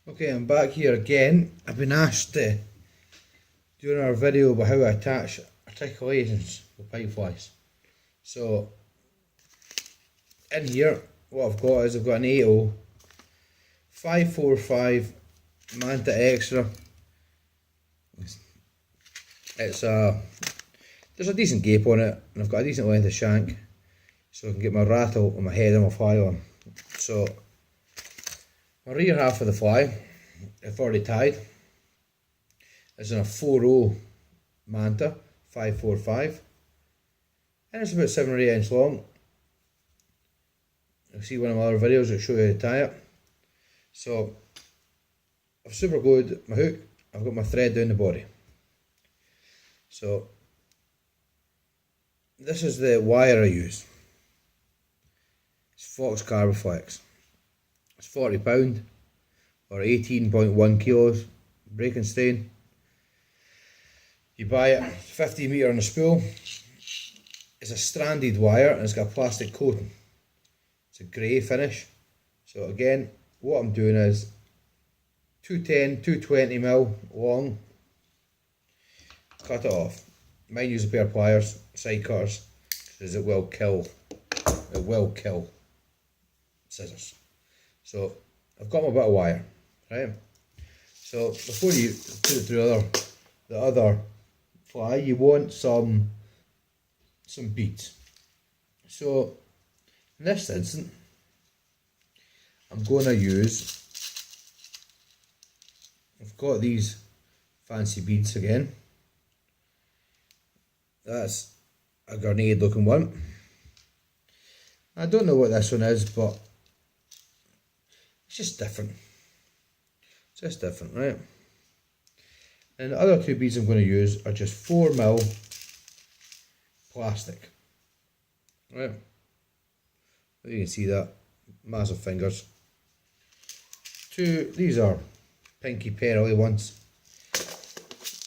Okay, I'm back here again. I've been asked to do another video about how I attach articulations with pipe flies. So, in here, what I've got is I've got an 80 545 Manta Extra. There's a decent gape on it, and I've got a decent length of shank, so I can get my rattle on my head and my fly on. So, my rear half of the fly, I've already tied. It's in a 4.0 Manta 545, and it's about 7 or 8 inch long. You'll see one of my other videos that show you how to tie it. So I've super glued my hook, I've got my thread down the body. So this is the wire I use. It's Fox Carboflex. It's £40 or 18.1 kilos breaking strain. You buy it 50 metre on a spool. It's a stranded wire and it's got a plastic coating. It's a grey finish. So again, what I'm doing is 210, 220mm long. Cut it off. Mine use a pair of pliers, side cutters, because it will kill scissors. So I've got my bit of wire, right? So before you put it through the other fly, you want some beads. So in this instance, I'm going to use, I've got these fancy beads again. That's a grenade looking one. I don't know what this one is, but it's just different. It's just different, right? And the other two beads I'm going to use are just 4mm plastic. Right? You can see that. Massive fingers. These are pinky pearly ones.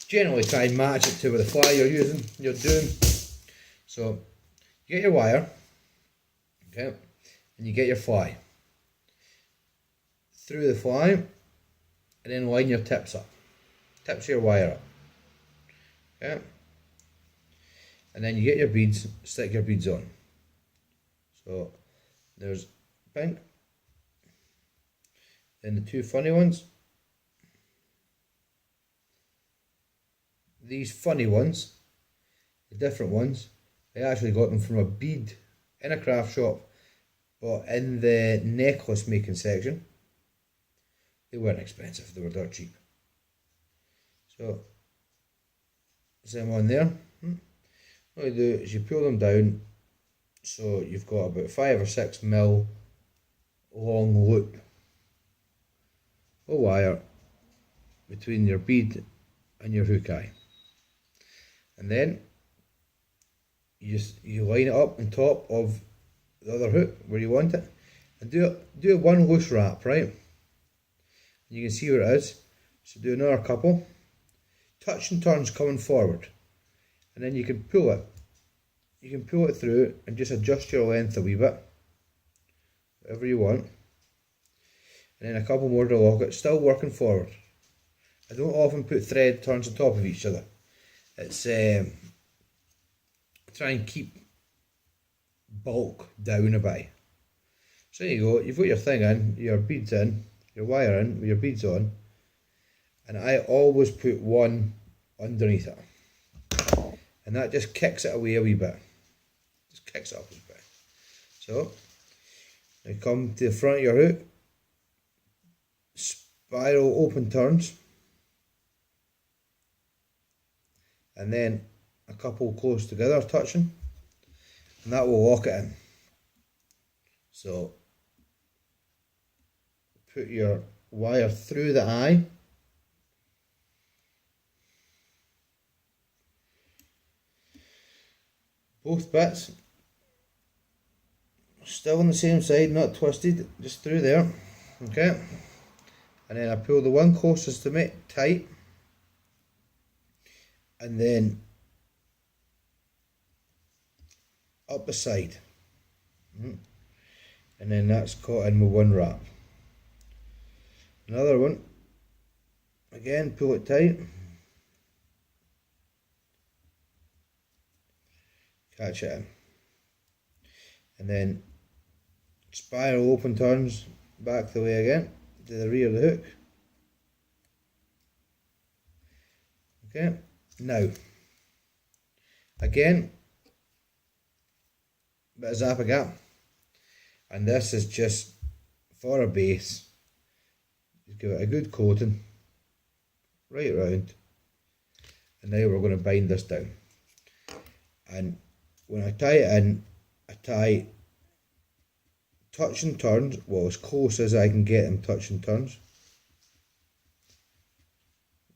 Generally try and match it to the fly you're doing. So you get your wire, okay, and you get your fly. Through the fly, and then line your tips up. Tips your wire up. Okay? And then you get your beads, stick your beads on. So there's pink, then the two funny ones. These funny ones, the different ones, I actually got them from a bead in a craft shop, but in the necklace making section. They weren't expensive, they were dirt cheap. So, same on there. What you do is you pull them down, so you've got about 5 or 6mm long loop of wire between your bead and your hook eye. And then you line it up on top of the other hook where you want it, and do one loose wrap, right? You can see where it is. So do another couple. Touch and turns coming forward, and then you can pull it. You can pull it through and just adjust your length a wee bit, whatever you want. And then a couple more to lock it, still working forward. I don't often put thread turns on top of each other. It's try and keep bulk down a bit. So there you go, you've got your thing in, your beads in, your wire in with your beads on, and I always put one underneath it, and that just kicks it away a wee bit. Just kicks it up a wee bit. So you come to the front of your hook, spiral open turns, and then a couple close together touching, and that will lock it in. So put your wire through the eye, both bits still on the same side, not twisted, just through there, okay? And then I pull the one closest to me tight, and then up the side, and then that's caught in with one wrap. Another one, again, pull it tight, catch it in, and then spiral open turns back the way again to the rear of the hook. Okay, now again, bit of zap gap, and this is just for a base. Just give it a good coating right round, and now we're going to bind this down. And when I tie it in, I tie touch and turns, well, as close as I can get them touch and turns,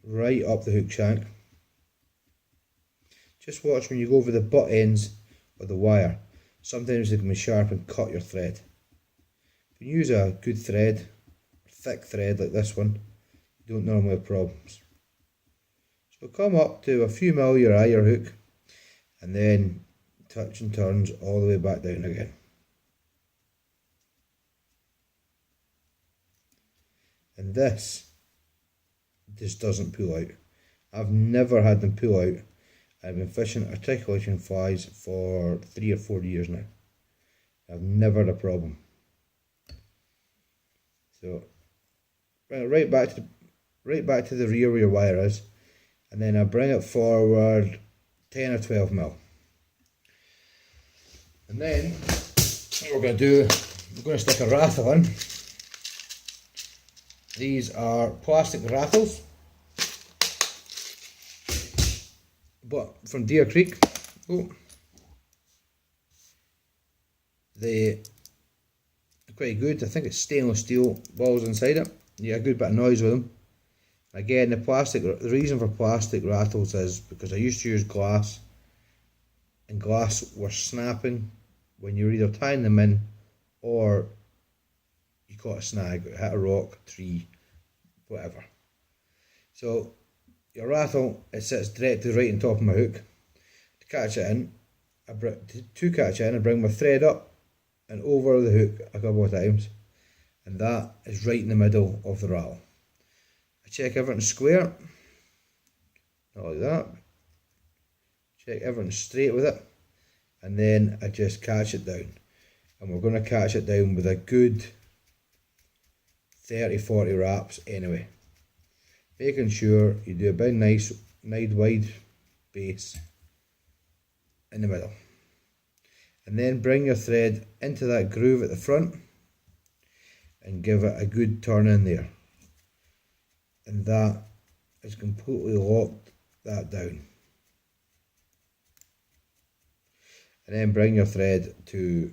right up the hook shank. Just watch when you go over the butt ends of the wire. Sometimes they can be sharp and cut your thread. If you use a good thread, thick thread like this one, you don't normally have problems. So come up to a few mil your eye or hook, and then touch and turns all the way back down again. And this just doesn't pull out. I've never had them pull out. I've been fishing articulation flies for 3 or 4 years now. I've never had a problem. So bring it right back to the rear where your wire is, and then I bring it forward 10 or 12 mil. And then what we're going to do, we're going to stick a rattle in. These are plastic rattles, but from Deer Creek. Oh. They're quite good. I think it's stainless steel balls inside it. You get a good bit of noise with them. Again, the reason for plastic rattles is because I used to use glass, and glass were snapping when you were either tying them in or you caught a snag, hit a rock, tree, whatever. So your rattle, it sits directly right on top of my hook. To catch it in, I bring my thread up and over the hook a couple of times, and that is right in the middle of the rattle. I check everything square, not like that. Check everything straight with it, and then I just catch it down. And we're going to catch it down with a good 30-40 wraps anyway, making sure you do a big nice wide base in the middle, and then bring your thread into that groove at the front and give it a good turn in there, and that is completely locked that down. And then bring your thread to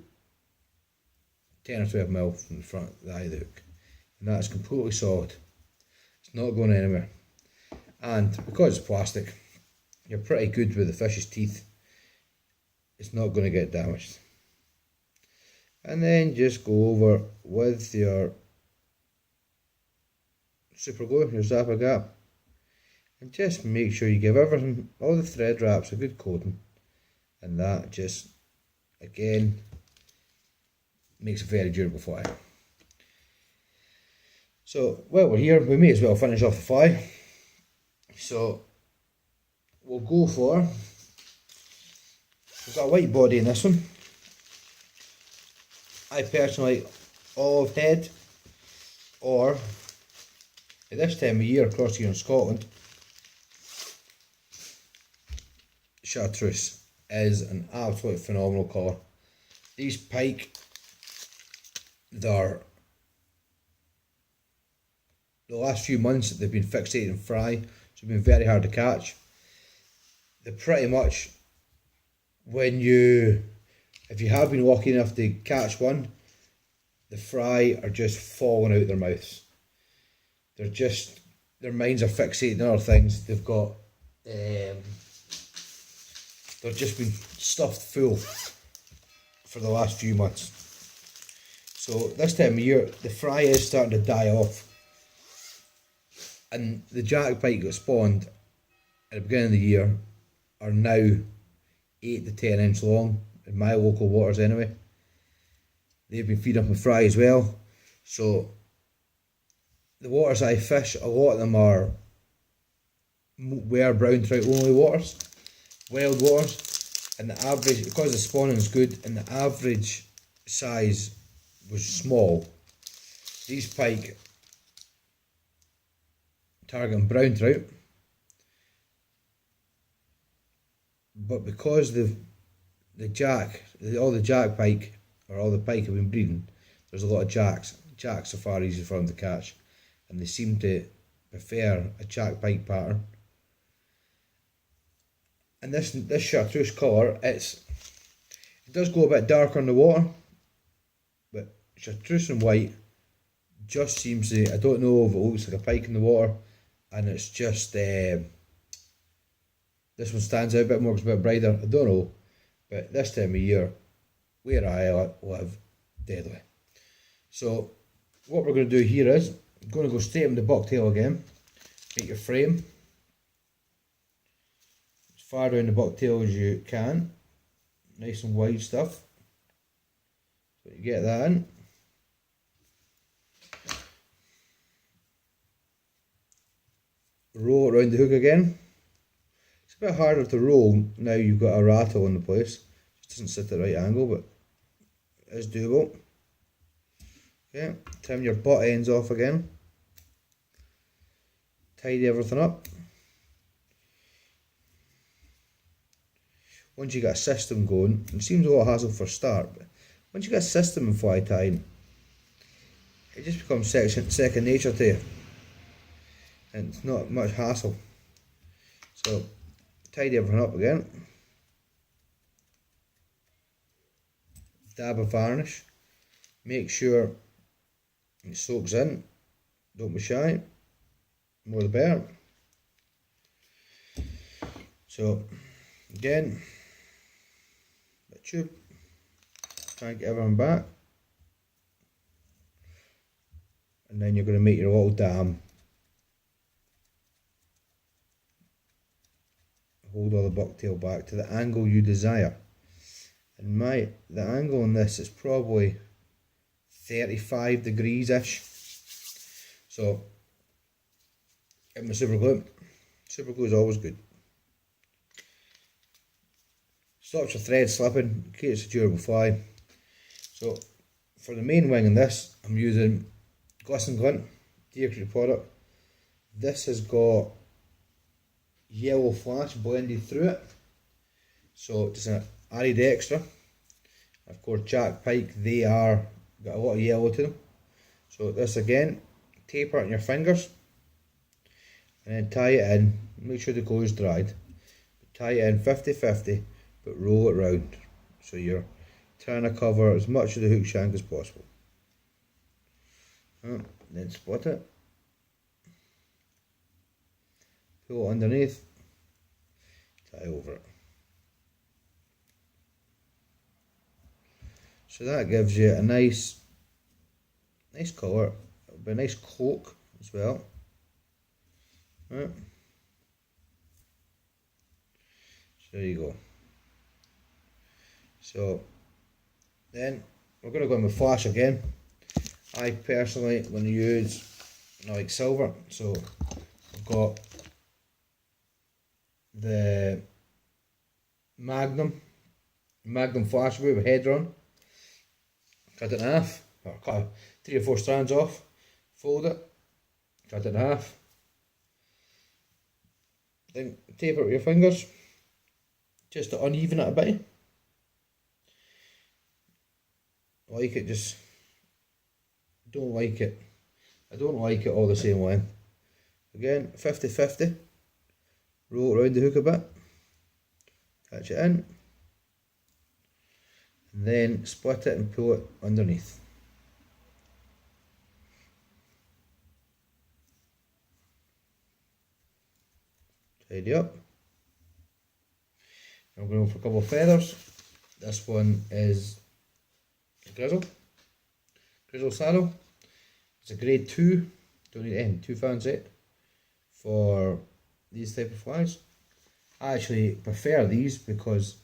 10 or 12 mil from the front of the eye of the hook, and that's completely solid. It's not going anywhere, and because it's plastic, you're pretty good with the fish's teeth. It's not going to get damaged. And then just go over with your super glue, your Zappa Gap, and just make sure you give everything, all the thread wraps, a good coating, and that just again makes a very durable fly. So while we're here, we may as well finish off the fly. So we'll go for, we've got a white body in this one. I personally like olive head, or at this time of year across here in Scotland, chartreuse is an absolute phenomenal colour. These pike, they're, the last few months they've been fixated in fry, so it's been very hard to catch. They're pretty much, if you have been lucky enough to catch one, the fry are just falling out their mouths. Their minds are fixated on other things. They've got, they've just been stuffed full for the last few months. So this time of year, the fry is starting to die off. And the jack pike that spawned at the beginning of the year are now 8 to 10 inch long, in my local waters anyway. They've been feeding up with fry as well. So the waters I fish, a lot of them are were brown trout only waters, wild waters, and the average, because the spawning is good and the average size was small, these pike targeting brown trout, but because all the jack pike, or all the pike have been breeding, there's a lot of jacks. Jacks are far easier for them to catch, and they seem to prefer a jack pike pattern. And this chartreuse colour, it does go a bit darker in the water, but chartreuse and white just seems to, I don't know if it looks like a pike in the water, and it's just, this one stands out a bit more because it's a bit brighter, I don't know, but this time of year, where I live, deadly. So, what we're going to do here is, I'm going to go straight into bucktail again, make your frame, as far down the bucktail as you can, nice and wide stuff, so you get that in. Roll it around the hook again. It's a bit harder to roll now you've got a rattle in the place. It doesn't sit at the right angle, but it is doable. Okay, trim your butt ends off again. Tidy everything up. Once you get a system going, it seems a lot of hassle for a start, but once you get a system in fly tying, it just becomes second nature to you. And it's not much hassle. So, tidy everything up again. Dab of varnish. Make sure it soaks in. Don't be shy. More the better. So, again, the tube. Try and get everything back. And then you're going to make your little dam. Hold all the bucktail back to the angle you desire. And the angle on this is probably 35 degrees ish. So get my super glue. Super glue is always good. Stops your thread slipping, keeps a durable fly. So for the main wing in this, I'm using Glisten Glint Deer Creek product. This has got yellow flash blended through it, so just an added extra. Of course, jack pike, they are got a lot of yellow to them. So this again, taper it in your fingers, and then tie it in. Make sure the glue is dried. Tie it in 50-50, but roll it round, so you're trying to cover as much of the hook shank as possible. Then split it. Pull it underneath, tie over it. So that gives you a nice colour. It'll be a nice cloak as well. Right. So there you go. So then we're going to go in with flash again. I personally am going to use, I like silver, so I've got the Magnum flash with a header on. Cut it in half, or cut 3 or 4 strands off, fold it, cut it in half, then taper it with your fingers just to uneven it a bit. Like it, just don't like it. I don't like it all the same length. Again, 50-50. Roll it around the hook a bit, catch it in, and then split it and pull it underneath. Tidy up. I'm going to go for a couple of feathers. This one is a grizzle saddle. It's a grade 2, don't need anything too fancy for these type of flies. I actually prefer these because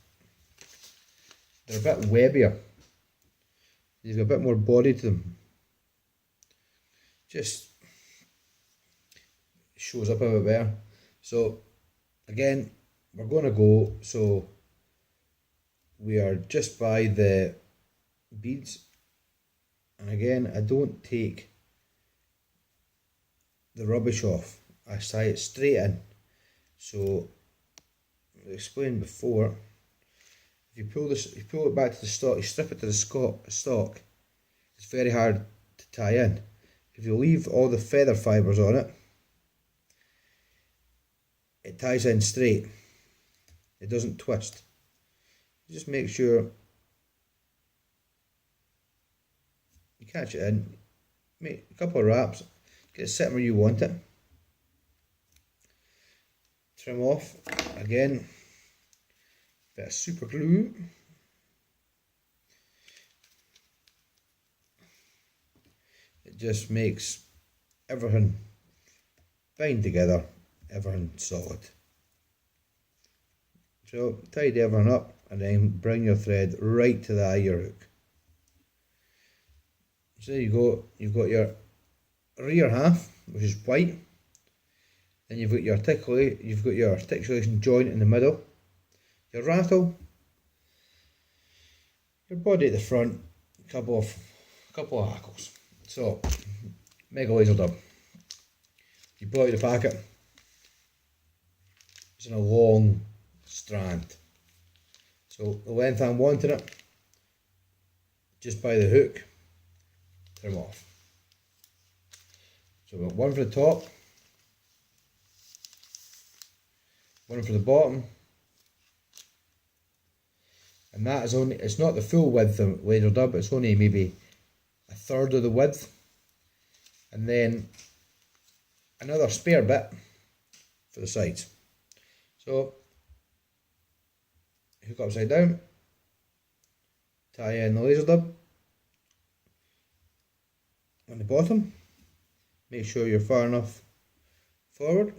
they're a bit webbier. These got a bit more body to them. Just shows up a bit better. So again, we're going to go, so we are just by the beads, and again, I don't take the rubbish off, I tie it straight in. So I explained before, if you pull it back to the stock, you strip it to the stock, it's very hard to tie in. If you leave all the feather fibres on it, it ties in straight, it doesn't twist. Just make sure you catch it in, make a couple of wraps, get it sitting where you want it, trim off, again, bit of super glue, it just makes everything bind together, everything solid. So tidy everything up and then bring your thread right to the eye of your hook. So there you go, you've got your rear half, which is white, then you've got your articulation joint in the middle, your rattle, your body at the front, a couple of hackles. So, mega laser dub. You pull out the packet, it's in a long strand. So the length I'm wanting it, just by the hook, trim off. So we've got one for the top, one for the bottom, and that is only, it's not the full width of the laser dub, it's only maybe a third of the width, and then another spare bit for the sides. So hook upside down, tie in the laser dub on the bottom, make sure you're far enough forward,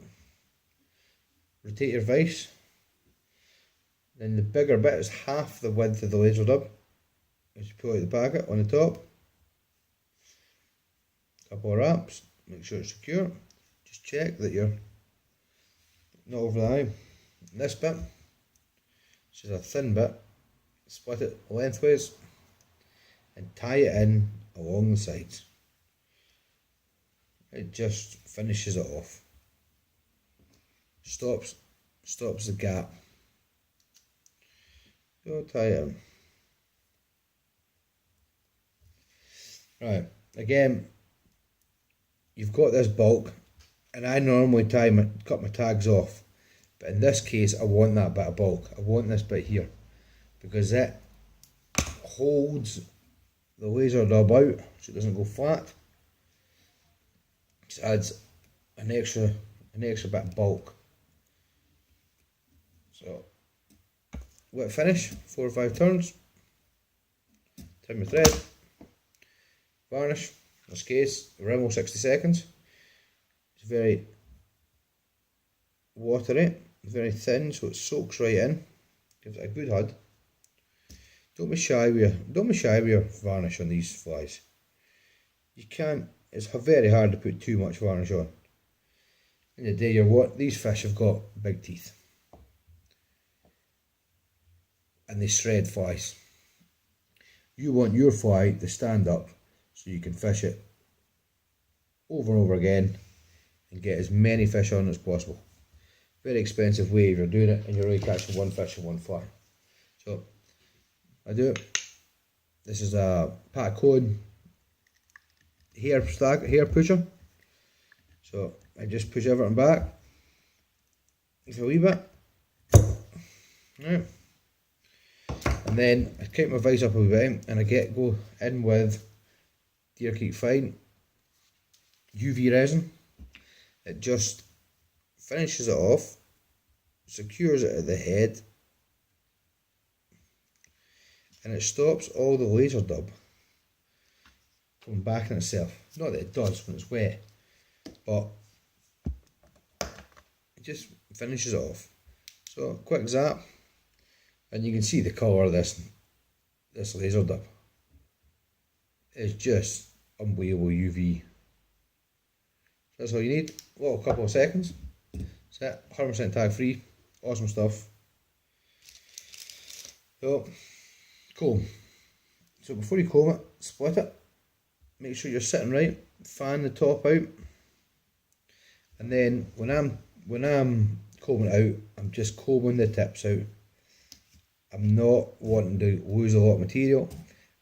rotate your vise, then the bigger bit is half the width of the laser dub as you pull out the packet on the top, couple of wraps, make sure it's secure, just check that you're not over the eye. And this bit, which is a thin bit, split it lengthways and tie it in along the sides. It just finishes it off, stops the gap. So tie it in. Right, again, you've got this bulk, and I normally cut my tags off, but in this case I want that bit of bulk. I want this bit here because it holds the laser dub out so it doesn't go flat. Just adds an extra bit of bulk. So let it finish, 4 or 5 turns, trim your thread, varnish, in this case Rimmel 60 seconds. It's very watery, very thin, so it soaks right in, gives it a good hud. Don't be shy with your varnish on these flies. You can't, it's very hard to put too much varnish on. In the day, these fish have got big teeth, and they shred flies. You want your fly to stand up so you can fish it over and over again and get as many fish on as possible. Very expensive way if you're doing it and you're only catching one fish and one fly. So I do it. This is a Pat Cone hair pusher. So I just push everything back with a wee bit. Right. And then I keep my vise up a wee bit and I go in with Deer Creek Fine UV resin. It just finishes it off, secures it at the head, and it stops all the laser dub from backing itself. Not that it does when it's wet, but it just finishes it off. So quick zap, and you can see the colour of this laser dub. It's just unbelievable UV. That's all you need. Well, a couple of seconds. That's it. 100% tag free. Awesome stuff. So, cool. So before you comb it, split it. Make sure you're sitting right. Fan the top out. And then when I'm combing it out, I'm just combing the tips out. I'm not wanting to lose a lot of material.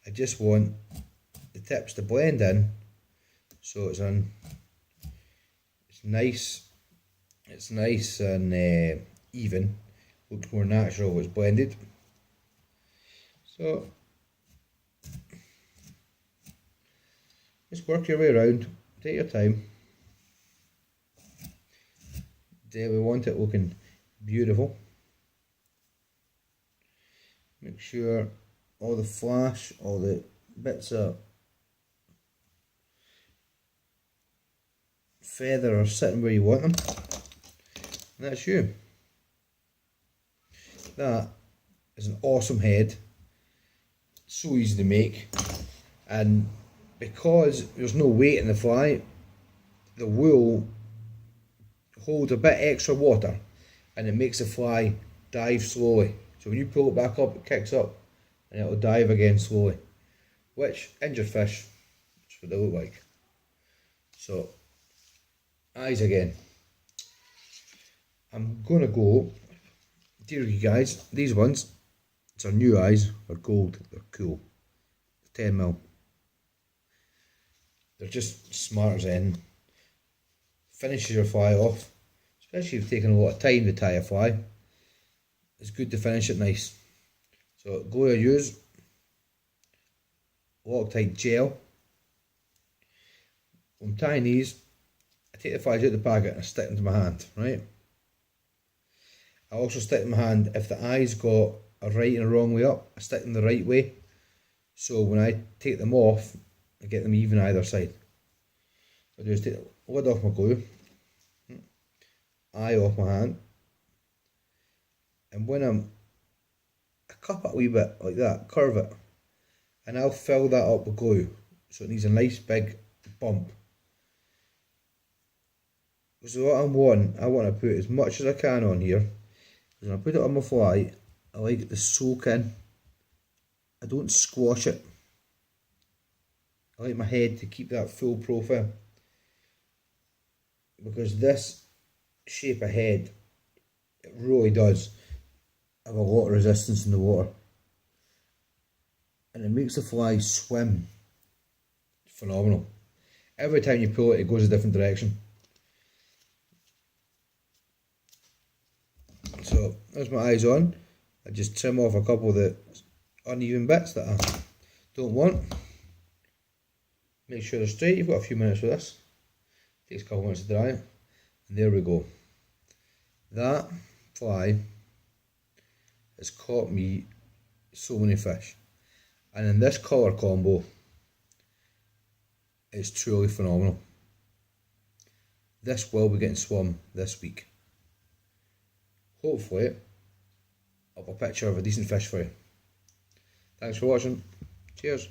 I just want the tips to blend in, so it's nice. It's nice and even. Looks more natural when it's blended. So just work your way around. Take your time. There we want it looking beautiful. Make sure all the flash, all the bits of feather are sitting where you want them. And that's you. That is an awesome head. So easy to make. And because there's no weight in the fly, the wool holds a bit extra water and it makes the fly dive slowly. So when you pull it back up, it kicks up and it'll dive again slowly, which injured fish, that's what they look like. So eyes again. I'm gonna go, dear you guys, these ones, it's our new eyes, they're gold, they're cool, 10mm. They're just smart as in. Finishes your fly off, especially if you've taken a lot of time to tie a fly. It's good to finish it nice. So glue I use, Loctite gel. When I'm tying these, I take the flies out of the packet and I stick them to my hand, right? I also stick in my hand, if the eye's got a right and a wrong way up, I stick them the right way. So when I take them off, I get them even either side. What I do is take the lid off my glue, eye off my hand, and when I cup it a wee bit like that, curve it, and I'll fill that up with glue, so it needs a nice big bump. So what I want to put as much as I can on here, because when I put it on my fly, I like it to soak in. I don't squash it. I like my head to keep that full profile, because this shape of head, it really does have a lot of resistance in the water, and it makes the fly swim phenomenal. Every time you pull it, it goes a different direction. So there's my eyes on. I just trim off a couple of the uneven bits that I don't want. Make sure they're straight. You've got a few minutes with this. Takes a couple minutes to dry, and there we go. That fly has caught me so many fish, and in this colour combo, it's truly phenomenal. This will be getting swum this week. Hopefully, I'll have a picture of a decent fish for you. Thanks for watching. Cheers.